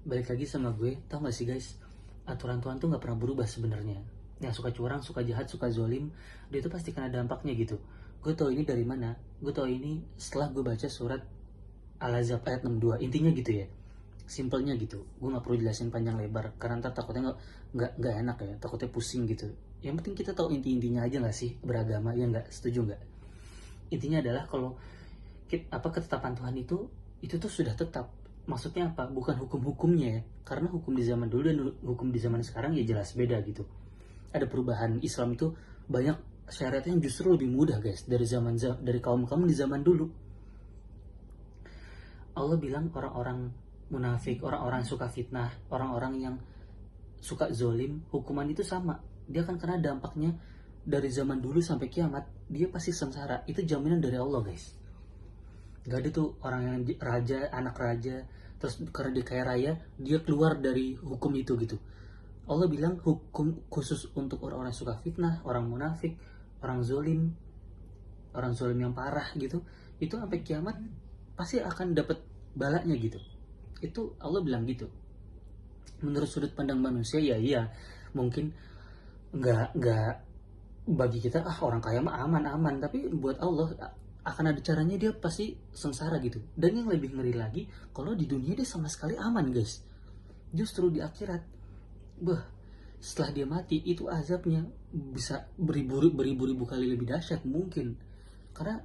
balik lagi sama gue. Tau gak sih guys, aturan Tuhan tuh gak pernah berubah sebenarnya. Yang suka curang, suka jahat, suka zolim, dia tuh pasti kena dampaknya gitu. Gue tau ini dari mana? Gue tau ini setelah gue baca surat Al-Ahzab ayat 62. Intinya gitu ya, simpelnya gitu. Gue gak perlu jelasin panjang lebar karena ntar takutnya gak enak ya, takutnya pusing gitu. Yang penting kita tahu inti-intinya aja gak sih beragama, ya gak? Setuju gak? Intinya adalah kalau ketetapan Tuhan itu tuh sudah tetap. Maksudnya apa? Bukan hukum-hukumnya ya, karena hukum di zaman dulu dan hukum di zaman sekarang ya jelas beda gitu. Ada perubahan. Islam itu banyak syariatnya yang justru lebih mudah guys dari kaum di zaman dulu. Allah bilang orang-orang munafik, orang-orang suka fitnah, orang-orang yang suka zolim, hukuman itu sama. Dia akan kena dampaknya dari zaman dulu sampai kiamat. Dia pasti sengsara. Itu jaminan dari Allah guys. Gak ada tuh orang yang raja, anak raja, terus karena dia kaya raya, dia keluar dari hukum itu gitu. Allah bilang hukum khusus untuk orang-orang yang suka fitnah, orang munafik, orang zolim yang parah gitu. Itu sampai kiamat pasti akan dapat balanya gitu. Itu Allah bilang gitu. Menurut sudut pandang manusia ya iya, mungkin nggak bagi kita orang kaya mah aman-aman, tapi buat Allah akan ada caranya, dia pasti sengsara gitu. Dan yang lebih ngeri lagi, kalau di dunia dia sama sekali aman guys, justru di akhirat setelah dia mati itu azabnya bisa beribu-ribu kali lebih dahsyat mungkin. Karena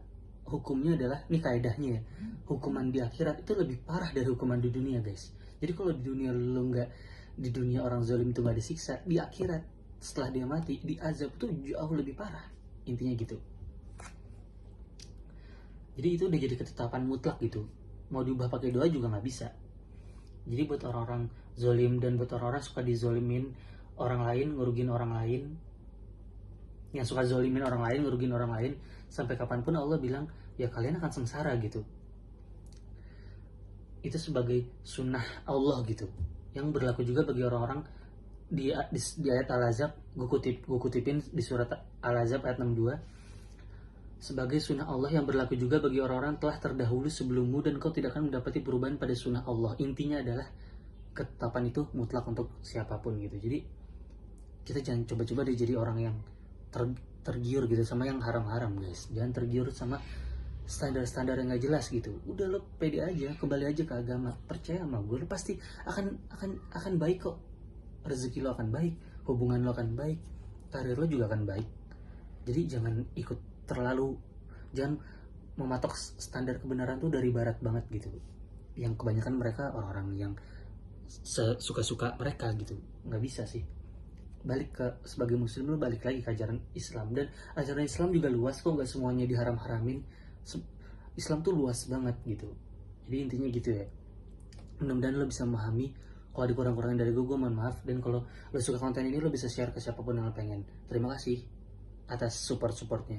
hukumnya adalah, ini kaidahnya ya, hukuman di akhirat itu lebih parah dari hukuman di dunia guys. Jadi kalau di dunia di dunia orang zalim itu nggak disiksa, di akhirat setelah dia mati di azab itu jauh lebih parah. Intinya gitu. Jadi itu udah jadi ketetapan mutlak gitu. Mau diubah pakai doa juga nggak bisa. Jadi buat orang-orang zolim dan buat orang-orang suka dizolimin orang lain, ngurugin orang lain, yang suka zolimin orang lain, ngurugin orang lain, sampai kapanpun Allah bilang ya kalian akan sengsara gitu. Itu sebagai sunnah Allah gitu, yang berlaku juga bagi orang-orang di ayat Al-Ahzab. Gue kutipin di surat Al-Ahzab ayat 62. Sebagai sunnah Allah yang berlaku juga bagi orang-orang telah terdahulu sebelummu, dan kau tidak akan mendapati perubahan pada sunnah Allah. Intinya adalah ketetapan itu mutlak untuk siapapun gitu. Jadi kita jangan coba-coba jadi orang yang tergiur gitu sama yang haram-haram guys. Jangan tergiur sama standar-standar yang gak jelas gitu. Udah lo pede aja, kembali aja ke agama, percaya sama gue, lo pasti akan baik kok. Rezeki lo akan baik, hubungan lo akan baik, karir lo juga akan baik. Jadi jangan jangan mematok standar kebenaran tuh dari barat banget gitu, yang kebanyakan mereka orang-orang yang suka-suka mereka gitu. Nggak bisa sih. Balik ke sebagai muslim, lo balik lagi ke ajaran Islam, dan ajaran Islam juga luas kok, nggak semuanya diharam-haramin. Islam tuh luas banget gitu. Jadi intinya gitu ya, mudah-mudahan lo bisa memahami. Kalau ada kurang-kurangnya dari gue mohon maaf. Dan kalau lo suka konten ini, lo bisa share ke siapapun yang lo pengen. Terima kasih atas supportnya.